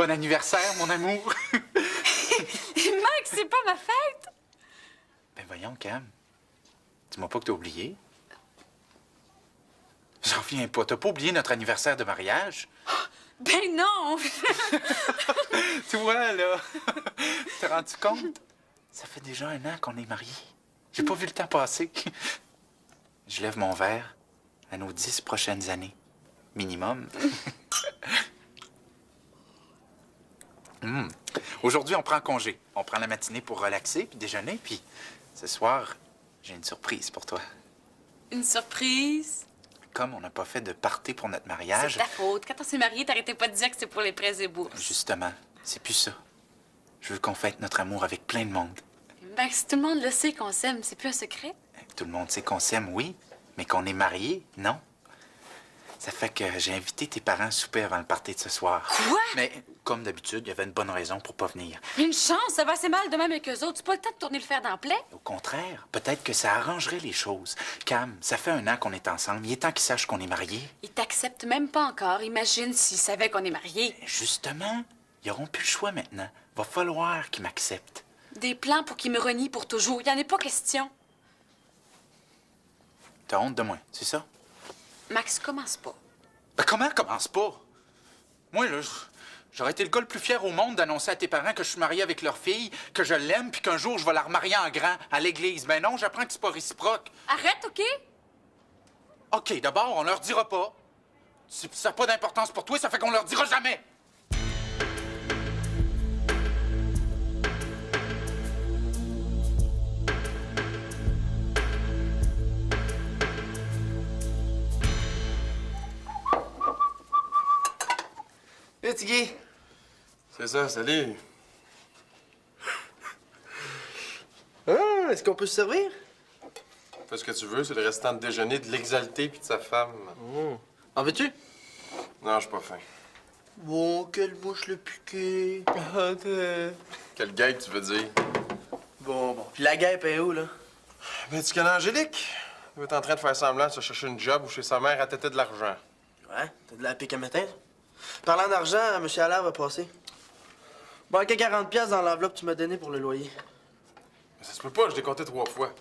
Bon anniversaire, mon amour! Max, c'est pas ma fête! Ben voyons, Cam. Dis-moi pas que t'as oublié. J'en reviens pas. T'as pas oublié notre anniversaire de mariage? Ben non! Tu vois, là. T'es rendu compte? Ça fait déjà 1 an qu'on est mariés. J'ai pas vu le temps passer. Je lève mon verre à nos 10 prochaines années. Minimum. Aujourd'hui, on prend congé. On prend la matinée pour relaxer puis déjeuner. Puis ce soir, j'ai une surprise pour toi. Une surprise? Comme on n'a pas fait de party pour notre mariage... C'est ta faute. Quand on s'est mariés, t'arrêtais pas de dire que c'est pour les prêts et bourses. Justement, c'est plus ça. Je veux qu'on fête notre amour avec plein de monde. Max, tout le monde le sait qu'on s'aime. C'est plus un secret? Tout le monde sait qu'on s'aime, oui, mais qu'on est mariés, non. Ça fait que j'ai invité tes parents à souper avant le party de ce soir. Quoi? Mais, comme d'habitude, il y avait une bonne raison pour pas venir. Une chance, ça va assez mal de même avec eux autres. C'est pas le temps de tourner le fer dans le plaid? Au contraire, peut-être que ça arrangerait les choses. Cam, ça fait 1 an qu'on est ensemble. Il est temps qu'ils sachent qu'on est mariés. Ils t'acceptent même pas encore. Imagine s'ils savaient qu'on est mariés. Justement, ils n'auront plus le choix maintenant. Va falloir qu'ils m'acceptent. Des plans pour qu'ils me renient pour toujours. Il y en a pas question. T'as honte de moi, c'est ça? Max, commence pas. Ben comment commence pas? Moi, là, j'aurais été le gars le plus fier au monde d'annoncer à tes parents que je suis marié avec leur fille, que je l'aime, puis qu'un jour, je vais la remarier en grand à l'église. Ben non, j'apprends que c'est pas réciproque. Arrête, OK? OK, d'abord, on leur dira pas. Si ça n'a pas d'importance pour toi, ça fait qu'on leur dira jamais. Hey, Tiggy! C'est ça, salut. Ah, est-ce qu'on peut se servir? Fais ce que tu veux, c'est le restant de déjeuner de l'exalté puis de sa femme. En veux-tu? Non, je suis pas faim. Bon, quelle bouche le piqué. Quelle guêpe, tu veux dire? Bon. Puis la guêpe est où, là? Ben, tu connais Angélique? Elle est en train de faire semblant de se chercher une job ou chez sa mère à têter de l'argent. Ouais, t'as de la pique à matin. Parlant d'argent, M. Allaire va passer. Bon, que 40$ dans l'enveloppe que tu m'as donnée pour le loyer. Mais ça se peut pas, je l'ai compté 3 fois.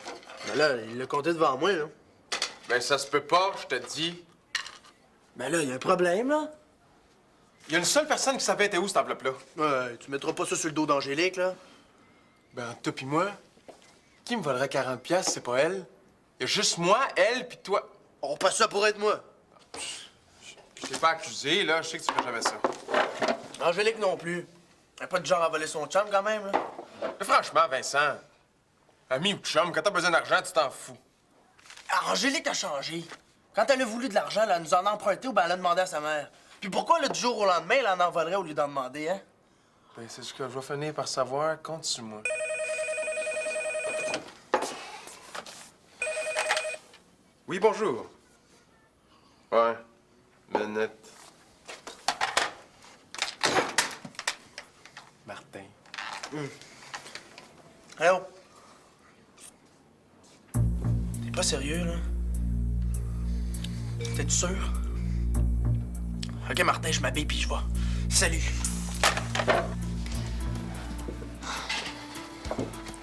Ben là, il l'a compté devant moi, là. Ben, ça se peut pas, je te dis. Ben là, il y a un problème, là. Il y a une seule personne qui savait était où cette enveloppe-là. Ouais, tu mettras pas ça sur le dos d'Angélique, là. Ben, toi pis moi, qui me volerait 40$, c'est pas elle. Il y a juste moi, elle pis toi. On passe ça pour être moi. Je t'ai pas accusé, là, je sais que tu ferais jamais ça. Angélique non plus. Elle a pas de genre à voler son chum, quand même, là. Mais franchement, Vincent, ami ou chum, quand t'as besoin d'argent, tu t'en fous. Ah, Angélique a changé. Quand elle a voulu de l'argent, elle nous en a emprunté ou ben elle a demandé à sa mère. Puis pourquoi, là, du jour au lendemain, elle en envolerait au lieu d'en demander, hein? Ben, c'est ce que je vais finir par savoir. Compte sur moi. Oui, bonjour. Ouais. Minute. Martin. Allô? T'es pas sérieux, là? T'es-tu sûr? OK, Martin, je m'habille puis je vais. Salut!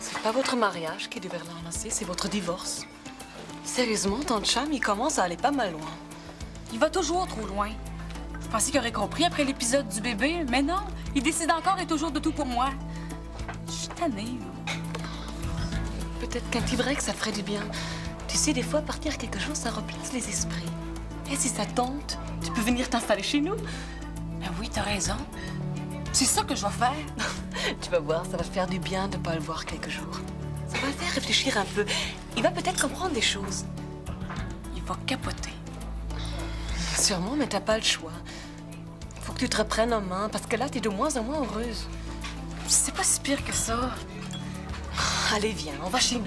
C'est pas votre mariage qui est du verlan lancé, c'est votre divorce. Sérieusement, ton chum, il commence à aller pas mal loin. Il va toujours trop loin. Je pensais qu'il aurait compris après l'épisode du bébé, mais non. Il décide encore et toujours de tout pour moi. Je suis tannée, là. Peut-être qu'un petit break, ça ferait du bien. Tu sais, des fois, partir quelque chose, ça replace les esprits. Et si ça tente, tu peux venir t'installer chez nous. Ben oui, t'as raison. C'est ça que je vais faire. Tu vas voir, ça va faire du bien de pas le voir quelques jours. Ça va le faire réfléchir un peu. Il va peut-être comprendre des choses. Il va capoter. Sûrement, mais t'as pas le choix. Faut que tu te reprennes en main, parce que là, t'es de moins en moins heureuse. C'est pas si pire que ça. Allez, viens, on va chez nous.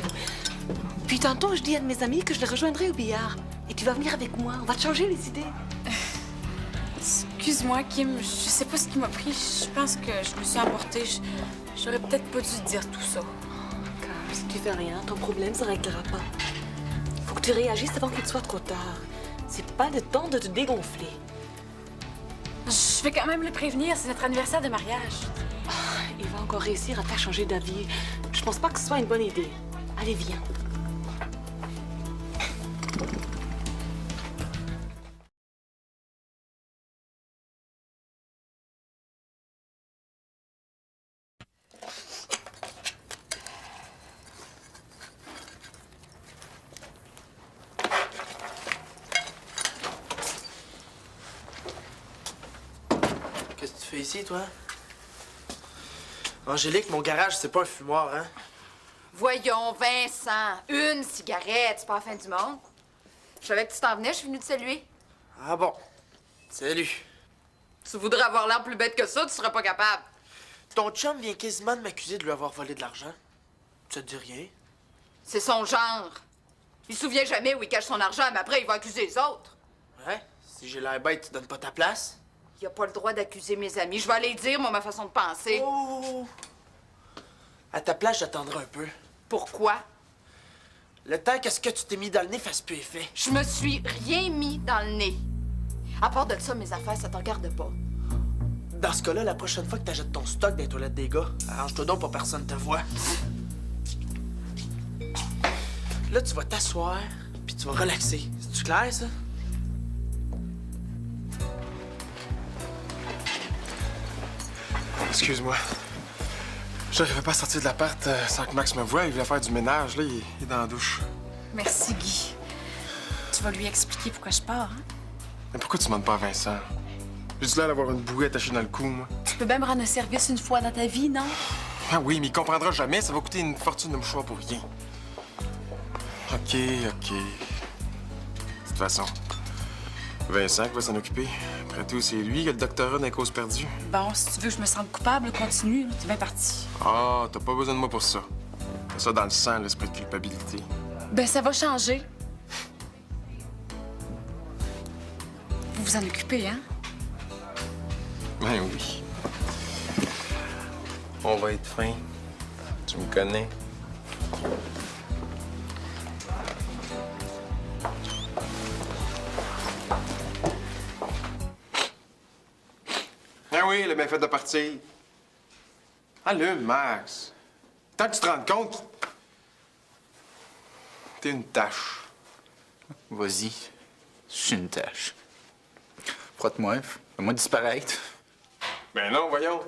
Puis tantôt, je dis à de mes amis que je les rejoindrai au billard. Et tu vas venir avec moi, on va te changer les idées. Excuse-moi, Kim, je sais pas ce qui m'a pris. Je pense que je me suis emportée. J'aurais peut-être pas dû te dire tout ça. Car si tu fais rien, ton problème se réglera pas. Faut que tu réagisses avant qu'il soit trop tard. C'est pas le temps de te dégonfler. Je Je vais quand même le prévenir, c'est notre anniversaire de mariage. Il va encore réussir à faire changer d'avis. Je pense pas que ce soit une bonne idée. Allez, viens. Qu'est-ce que tu fais ici, toi? Angélique, mon garage, c'est pas un fumoir, hein? Voyons, Vincent, une cigarette, c'est pas la fin du monde. Je savais que tu t'en venais, je suis venue te saluer. Ah bon. Salut. Tu voudrais avoir l'air plus bête que ça, tu serais pas capable. Ton chum vient quasiment de m'accuser de lui avoir volé de l'argent. Ça te dit rien? C'est son genre. Il se souvient jamais où il cache son argent, mais après, il va accuser les autres. Ouais? Si j'ai l'air bête, tu donnes pas ta place? Il a pas le droit d'accuser mes amis. Je vais aller dire, moi, ma façon de penser. Oh! À ta place, j'attendrai un peu. Pourquoi? Le temps que ce que tu t'es mis dans le nez fasse plus effet. Je me suis rien mis dans le nez. À part de ça, mes affaires, ça te regarde pas. Dans ce cas-là, la prochaine fois que t'achètes ton stock dans les toilettes des gars, arrange-toi donc pour personne te voit. Là, tu vas t'asseoir, puis tu vas relaxer. C'est-tu clair, ça? Excuse-moi. J'arrivais pas à sortir de l'appart sans que Max me voie. Il voulait faire du ménage. Là, il est dans la douche. Merci, Guy. Tu vas lui expliquer pourquoi je pars, hein? Mais pourquoi tu demandes pas à Vincent? J'ai-tu l'air d'avoir une bouée attachée dans le cou, moi? Tu peux même rendre un service une fois dans ta vie, non? Ah oui, mais il comprendra jamais. Ça va coûter une fortune de mouchoir pour rien. OK. De toute façon, Vincent qui va s'en occuper. Après tout, c'est lui qui a le doctorat dans les causes perdues. Bon, si tu veux que je me sente coupable, continue. T'es bien parti. Ah, t'as pas besoin de moi pour ça. T'as ça dans le sang, l'esprit de culpabilité. Ben, ça va changer. Vous vous en occupez, hein? Ben oui. On va être fin. Tu me connais. Ah oui, il a bien fait de partir. Allume, Max. Tant que tu te rends compte, t'es une tâche. Vas-y, je suis une tâche. Frotte-moi, fais-moi disparaître. Ben non, voyons.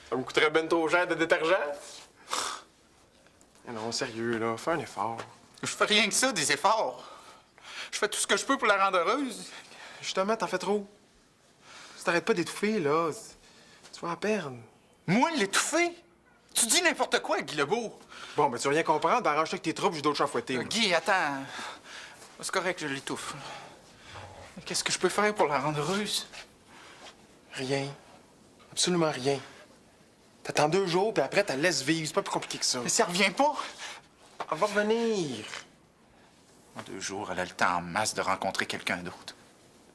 Ça me coûterait ben trop cher de détergent. Mais non, sérieux, là, fais un effort. Je fais rien que ça, des efforts. Je fais tout ce que je peux pour la rendre heureuse. Justement, t'en fais trop. Si t'arrêtes pas d'étouffer, là, tu vas en perdre. Moi, l'étouffer? Tu dis n'importe quoi, Guy Lebeau. Bon, ben tu vas rien comprendre. Ben, arrange-toi avec tes troupes, j'ai d'autres chats à fouetter. moi. Guy, attends. C'est correct, je l'étouffe. Mais qu'est-ce que je peux faire pour la rendre heureuse? Rien. Absolument rien. T'attends 2 jours, puis après, t'as laisses vivre. C'est pas plus compliqué que ça. Mais ça revient pas. Elle va revenir. En 2 jours, elle a le temps en masse de rencontrer quelqu'un d'autre.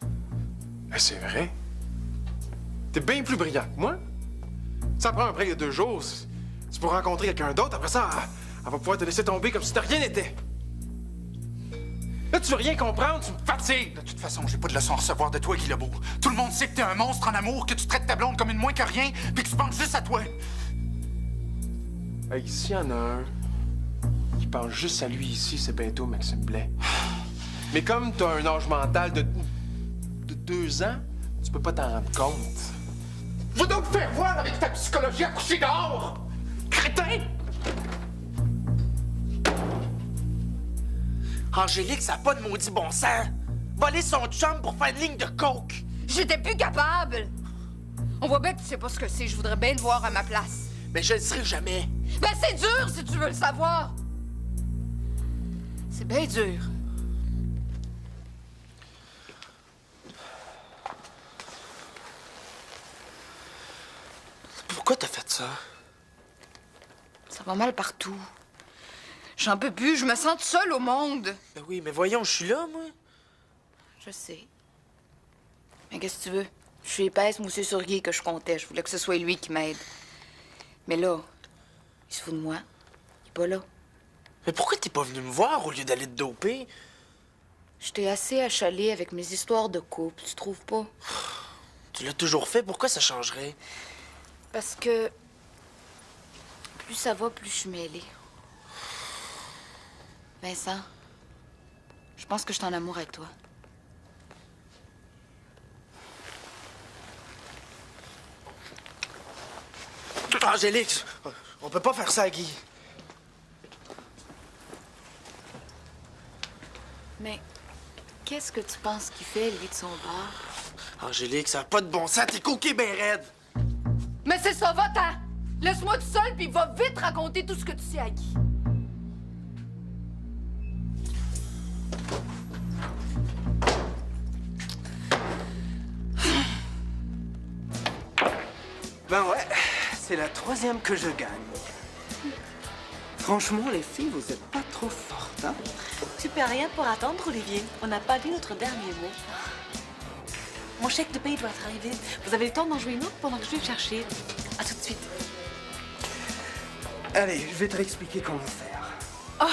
Ben, c'est vrai. T'es bien plus brillant que moi. Ça prend un break de 2 jours. C'est pour rencontrer quelqu'un d'autre. Après ça, elle va pouvoir te laisser tomber comme si de rien n'était. Là, tu veux rien comprendre, tu me fatigues. De toute façon, j'ai pas de leçon à recevoir de toi, Guy Lebeau. Tout le monde sait que t'es un monstre en amour, que tu traites ta blonde comme une moins que rien, puis que tu penses juste à toi. Hey, s'il y en a un qui pense juste à lui ici, c'est bientôt Maxime Blais. Mais comme t'as un âge mental de 2 ans, tu peux pas t'en rendre compte. Va donc faire voir avec ta psychologie à coucher dehors! Crétin! Angélique, ça a pas de maudit bon sens. Voler son chum pour faire une ligne de coke. J'étais plus capable. On voit bien que tu sais pas ce que c'est. Je voudrais bien te voir à ma place. Mais je le serai jamais. Ben, c'est dur si tu veux le savoir. C'est bien dur. Pourquoi t'as fait ça? Ça va mal partout. J'en peux plus. Je me sens toute seule au monde. Ben oui, mais voyons, je suis là, moi. Je sais. Mais qu'est-ce que tu veux? Je suis épaisse, moussée sur Guy que je comptais. Je voulais que ce soit lui qui m'aide. Mais là, il se fout de moi. Il est pas là. Mais pourquoi t'es pas venu me voir au lieu d'aller te doper? J'étais assez achalée avec mes histoires de couple, tu trouves pas? Tu l'as toujours fait, pourquoi ça changerait? Parce que plus ça va, plus je suis mêlée. Vincent, je pense que je suis en amour avec toi. Angélique, on peut pas faire ça à Guy. Mais qu'est-ce que tu penses qu'il fait, lui, de son bord? Angélique, ça a pas de bon sens, t'es coquée ben raide. Mais c'est ça, va-t'en! Laisse-moi tout seul, puis va vite raconter tout ce que tu sais à Guy. Ben ouais, c'est la 3e que je gagne. Franchement, les filles, vous êtes pas trop fortes, hein? Tu peux rien pour attendre, Olivier. On n'a pas dit notre dernier mot. Mon chèque de paye doit arriver. Vous avez le temps d'en jouer une autre pendant que je vais le chercher. À tout de suite. Allez, je vais te réexpliquer comment faire. Oh,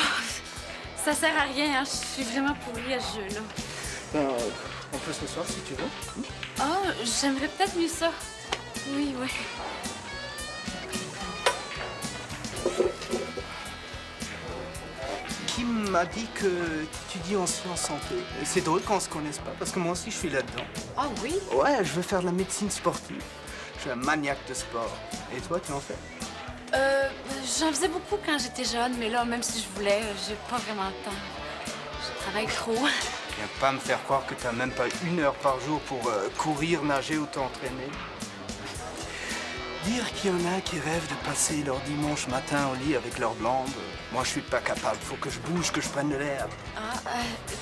ça sert à rien, hein. Je suis vraiment pourrie à ce jeu-là. Ben, on peut se soir si tu veux. Oh, j'aimerais peut-être mieux ça. Oui, oui. Kim m'a dit que tu étudies en sciences santé. Et c'est drôle qu'on se connaisse pas, parce que moi aussi, je suis là-dedans. Ah oui? Ouais, je veux faire de la médecine sportive. Je suis un maniaque de sport. Et toi, tu en fais? J'en faisais beaucoup quand j'étais jeune, mais là, même si je voulais, j'ai pas vraiment le temps. Je travaille trop. Viens pas me faire croire que t'as même pas 1 heure par jour pour courir, nager ou t'entraîner. Dire qu'il y en a qui rêvent de passer leur dimanche matin au lit avec leur blonde, moi je suis pas capable. Faut que je bouge, que je prenne de l'air. Ah,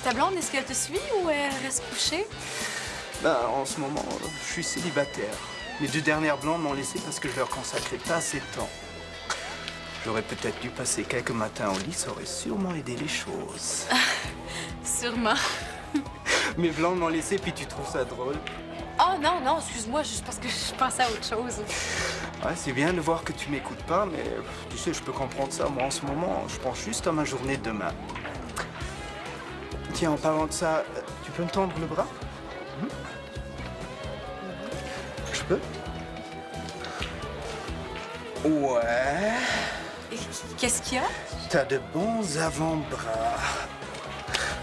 ta blonde, est-ce qu'elle te suit ou elle reste couchée? Ben, en ce moment, je suis célibataire. Mes 2 dernières blondes m'ont laissé parce que je leur consacrais pas assez de temps. J'aurais peut-être dû passer quelques matins au lit, ça aurait sûrement aidé les choses. Sûrement. Mes blondes m'ont laissé, puis tu trouves ça drôle? Oh non, non, excuse-moi, juste parce que je pensais à autre chose. Ouais, c'est bien de voir que tu m'écoutes pas, mais tu sais, je peux comprendre ça. Moi, en ce moment, je pense juste à ma journée de demain. Tiens, en parlant de ça, tu peux me tendre le bras? Je peux? Ouais. Et qu'est-ce qu'il y a? T'as de bons avant-bras.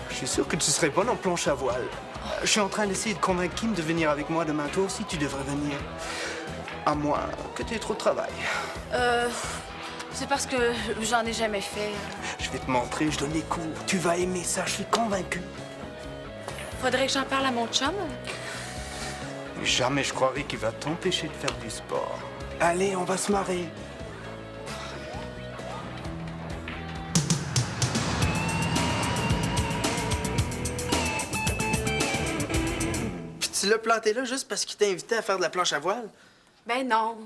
Je suis sûr que tu serais bonne en planche à voile. Je suis en train d'essayer de convaincre Kim de venir avec moi demain. Toi aussi, tu devrais venir. À moins que tu aies trop de travail. C'est parce que j'en ai jamais fait. Je vais te montrer, je donne des cours. Tu vas aimer ça, je suis convaincu. Faudrait que j'en parle à mon chum. Jamais je croirais qu'il va t'empêcher de faire du sport. Allez, on va se marrer. Puis tu l'as planté là juste parce qu'il t'a invité à faire de la planche à voile? Ben non.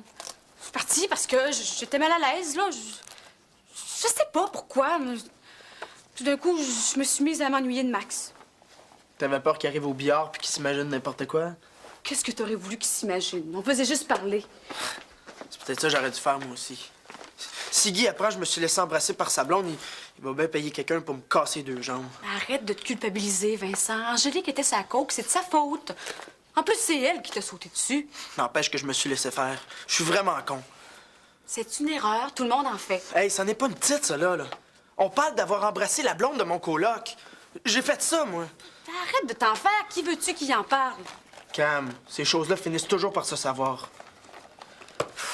Je suis partie parce que j'étais mal à l'aise, là. Je sais pas pourquoi. Mais tout d'un coup, je me suis mise à m'ennuyer de Max. T'avais peur qu'il arrive au billard puis qu'il s'imagine n'importe quoi? Qu'est-ce que t'aurais voulu qu'il s'imagine? On faisait juste parler. C'est peut-être ça que j'aurais dû faire, moi aussi. Si Guy apprend, je me suis laissé embrasser par sa blonde, il va bien payer quelqu'un pour me casser 2 jambes. Arrête de te culpabiliser, Vincent. Angélique était sa coke, c'est de sa faute. En plus, c'est elle qui t'a sauté dessus. N'empêche que je me suis laissé faire. Je suis vraiment con. C'est une erreur, tout le monde en fait. Hey, ça n'est pas une petite, ça, là. On parle d'avoir embrassé la blonde de mon coloc. J'ai fait ça, moi. Arrête de t'en faire. Qui veux-tu qui en parle? Cam, ces choses-là finissent toujours par se savoir.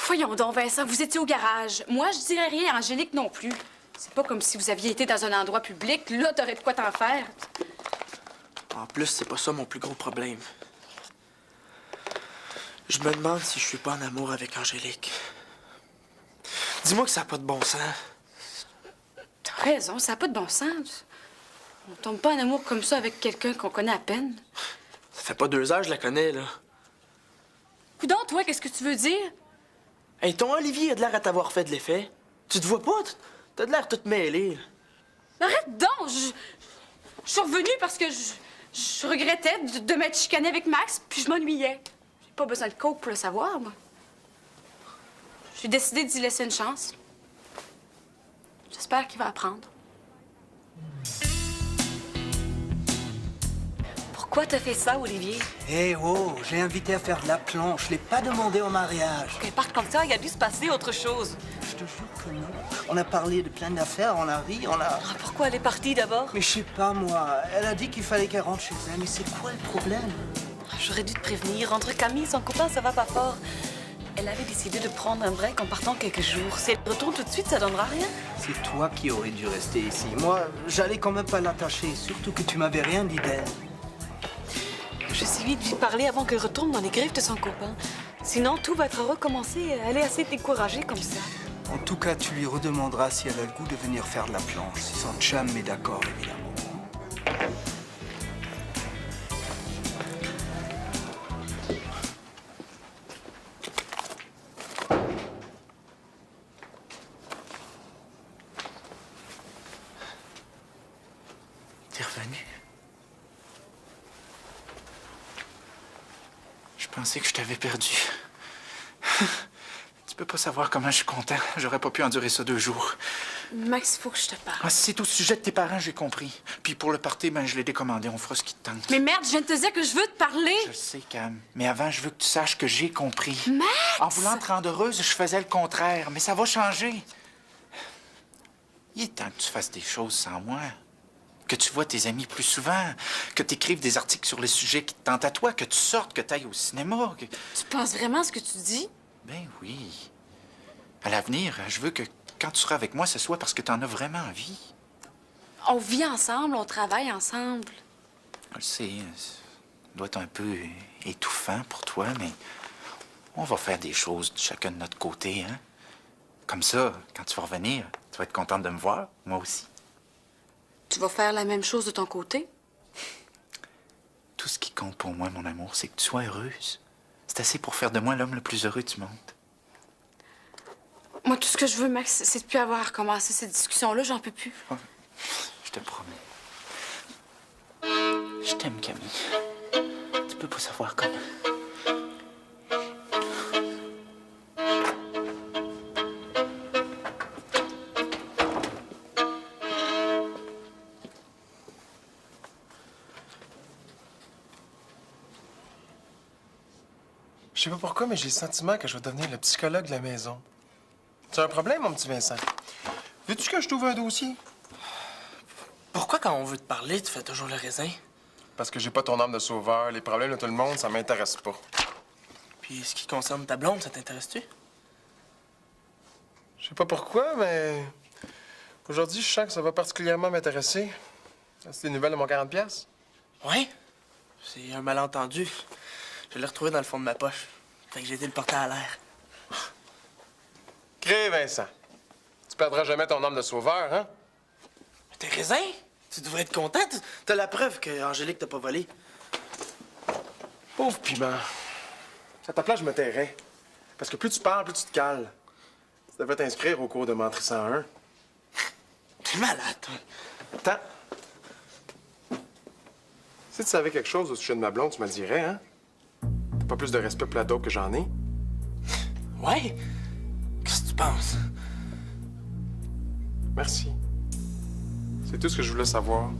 Voyons donc, Vincent, vous étiez au garage. Moi, je dirais rien, Angélique non plus. C'est pas comme si vous aviez été dans un endroit public. Là, t'aurais de quoi t'en faire. En plus, c'est pas ça mon plus gros problème. Je me demande si je suis pas en amour avec Angélique. Dis-moi que ça n'a pas de bon sens. T'as raison, ça n'a pas de bon sens. On tombe pas en amour comme ça avec quelqu'un qu'on connaît à peine. Ça fait pas 2 heures que je la connais, là. Coudon, toi, qu'est-ce que tu veux dire? Hey, ton Olivier a de l'air à t'avoir fait de l'effet. Tu te vois pas? T'as de l'air toute mêlée. Arrête donc! Je suis revenue parce que je regrettais de m'être chicanée avec Max, puis je m'ennuyais. J'ai pas besoin de coke pour le savoir, moi. J'ai décidé d'y laisser une chance. J'espère qu'il va apprendre. Pourquoi t'as fait ça, Olivier? Eh oh, j'ai invité à faire de la planche. Je l'ai pas demandé au mariage. Qu'elle parte comme ça, il a dû se passer autre chose. Je te jure que non. On a parlé de plein d'affaires, on a ri, on a... Ah, pourquoi elle est partie d'abord? Mais je sais pas, moi. Elle a dit qu'il fallait qu'elle rentre chez elle. Mais c'est quoi le problème? J'aurais dû te prévenir. Entre Camille et son copain, ça va pas fort. Elle avait décidé de prendre un break en partant quelques jours. Si elle retourne tout de suite, ça donnera rien. C'est toi qui aurais dû rester ici. Moi, j'allais quand même pas l'attacher. Surtout que tu m'avais rien dit d'elle. Je suis vite lui parler avant qu'elle retourne dans les griffes de son copain. Sinon, tout va être recommencé. Elle est assez découragée comme ça. En tout cas, tu lui redemanderas si elle a le goût de venir faire de la planche. Si son chum est d'accord, évidemment. T'es revenu? Je pensais que je t'avais perdu. Tu peux pas savoir comment je suis content. J'aurais pas pu endurer ça 2 jours. Max, il faut que je te parle. Ah, si c'est au sujet de tes parents, j'ai compris. Puis pour le party, ben, je l'ai décommandé. On fera ce qui te tente. Mais merde, je viens de te dire que je veux te parler. Je sais, Cam. Mais avant, je veux que tu saches que j'ai compris. Max! En voulant te rendre heureuse, je faisais le contraire. Mais ça va changer. Il est temps que tu fasses des choses sans moi. Que tu vois tes amis plus souvent. Que tu écrives des articles sur les sujets qui te tentent à toi. Que tu sortes, que tu ailles au cinéma. Tu penses vraiment à ce que tu dis? Ben oui. À l'avenir, je veux que quand tu seras avec moi, ce soit parce que tu en as vraiment envie. On vit ensemble, on travaille ensemble. Je le sais, ça doit être un peu étouffant pour toi, mais on va faire des choses de chacun de notre côté, hein? Comme ça, quand tu vas revenir, tu vas être contente de me voir, moi aussi. Tu vas faire la même chose de ton côté? Tout ce qui compte pour moi, mon amour, c'est que tu sois heureuse. C'est assez pour faire de moi l'homme le plus heureux du monde. Moi, tout ce que je veux, Max, c'est de plus avoir à recommencer cette discussion-là. J'en peux plus. Oh, je te promets. Je t'aime, Camille. Tu peux pas savoir comment. Je sais pas pourquoi, mais j'ai le sentiment que je vais devenir le psychologue de la maison. Tu as un problème, mon petit Vincent? Veux-tu que je t'ouvre un dossier? Pourquoi quand on veut te parler, tu fais toujours le raisin? Parce que j'ai pas ton âme de sauveur. Les problèmes de tout le monde, ça m'intéresse pas. Puis ce qui concerne ta blonde, ça t'intéresse-tu? Je sais pas pourquoi, mais aujourd'hui, je sens que ça va particulièrement m'intéresser. C'est les nouvelles de mon 40$? Ouais. C'est un malentendu. Je l'ai retrouvé dans le fond de ma poche. Fait que j'ai été le porter à l'air. Crée, Vincent. Tu perdras jamais ton âme de sauveur, hein? Mais t'es raisin? Tu devrais être content. T'as la preuve que Angélique t'a pas volé. Pauvre piment. À ta place, je me tairais. Parce que plus tu parles, plus tu te cales. Tu devrais t'inscrire au cours de Menterie 101. T'es malade, toi. Attends. Si tu savais quelque chose au sujet de ma blonde, tu me le dirais, hein? T'as pas plus de respect pour la dope que j'en ai? Ouais? Qu'est-ce que tu penses? Merci. C'est tout ce que je voulais savoir.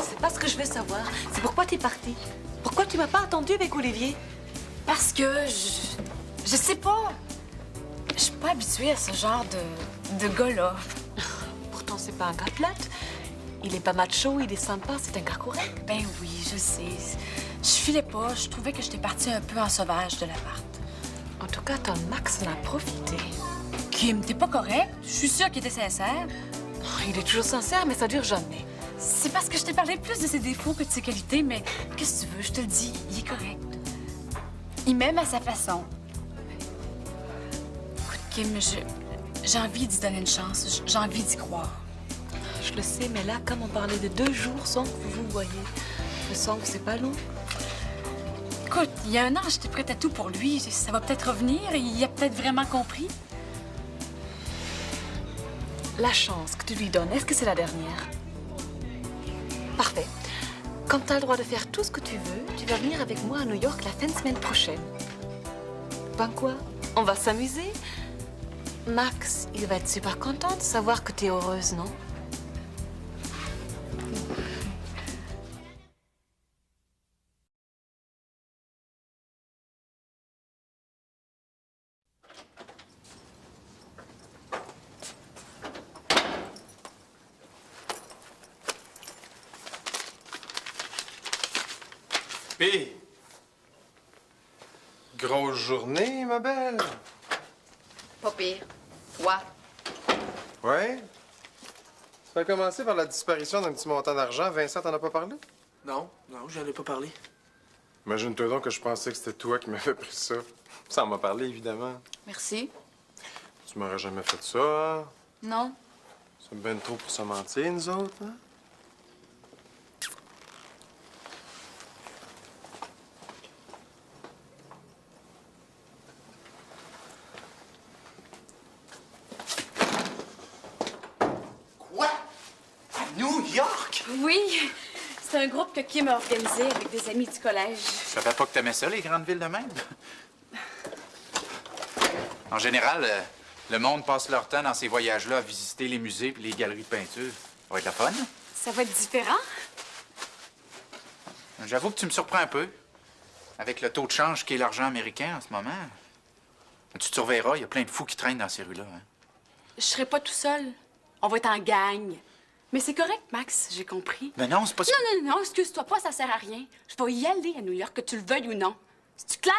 C'est pas ce que je veux savoir. C'est pourquoi t'es partie. Pourquoi tu m'as pas attendu avec Olivier? Parce que je sais pas. Je suis pas habituée à ce genre de gars-là. Pourtant, c'est pas un gars plate. Il est pas macho, il est sympa, c'est un gars correct. Ben oui, je sais. Je filais pas. Je trouvais que j'étais partie un peu en sauvage de l'appart. En tout cas, ton Max en a profité. Kim, t'es pas correct? Je suis sûre qu'il était sincère. Il est toujours sincère, mais ça dure jamais. C'est parce que je t'ai parlé plus de ses défauts que de ses qualités, mais qu'est-ce que tu veux? Je te le dis, il est correct. Il m'aime à sa façon. Écoute, Kim, j'ai envie d'y donner une chance. J'ai envie d'y croire. Je le sais, mais là, comme on parlait de 2 jours sans que vous vous voyez, je sens que c'est pas long. Écoute, il y a 1 an, j'étais prête à tout pour lui. Ça va peut-être revenir. Il a peut-être vraiment compris. La chance que tu lui donnes, est-ce que c'est la dernière? Parfait. Comme tu as le droit de faire tout ce que tu veux, tu vas venir avec moi à New York la fin de semaine prochaine. Ben quoi? On va s'amuser? Max, il va être super content de savoir que t'es heureuse, non? Pis, grosse journée, ma belle. Pas pire. Toi? Ouais? Ça a commencé par la disparition d'un petit montant d'argent. Vincent, t'en as pas parlé? Non, j'en ai pas parlé. Imagine-toi donc que je pensais que c'était toi qui m'avais pris ça. Ça en m'a parlé, évidemment. Merci. Tu m'aurais jamais fait ça, hein? Non? C'est ben trop pour se mentir, nous autres, hein? Quoi? À New York? Oui, c'est un groupe que Kim a organisé avec des amis du collège. Je savais pas que t'aimais ça, les grandes villes de même. En général, le monde passe leur temps dans ces voyages-là à visiter les musées et les galeries de peinture. Ça va être la fun. Ça va être différent? J'avoue que tu me surprends un peu. Avec le taux de change qu'est l'argent américain en ce moment. Tu te surveilleras, il y a plein de fous qui traînent dans ces rues-là. Hein. Je serai pas tout seul. On va être en gang. Mais c'est correct, Max, j'ai compris. Mais non, c'est pas ça. Non, excuse-toi pas, ça sert à rien. Je vais y aller à New York, que tu le veuilles ou non. C'est-tu clair?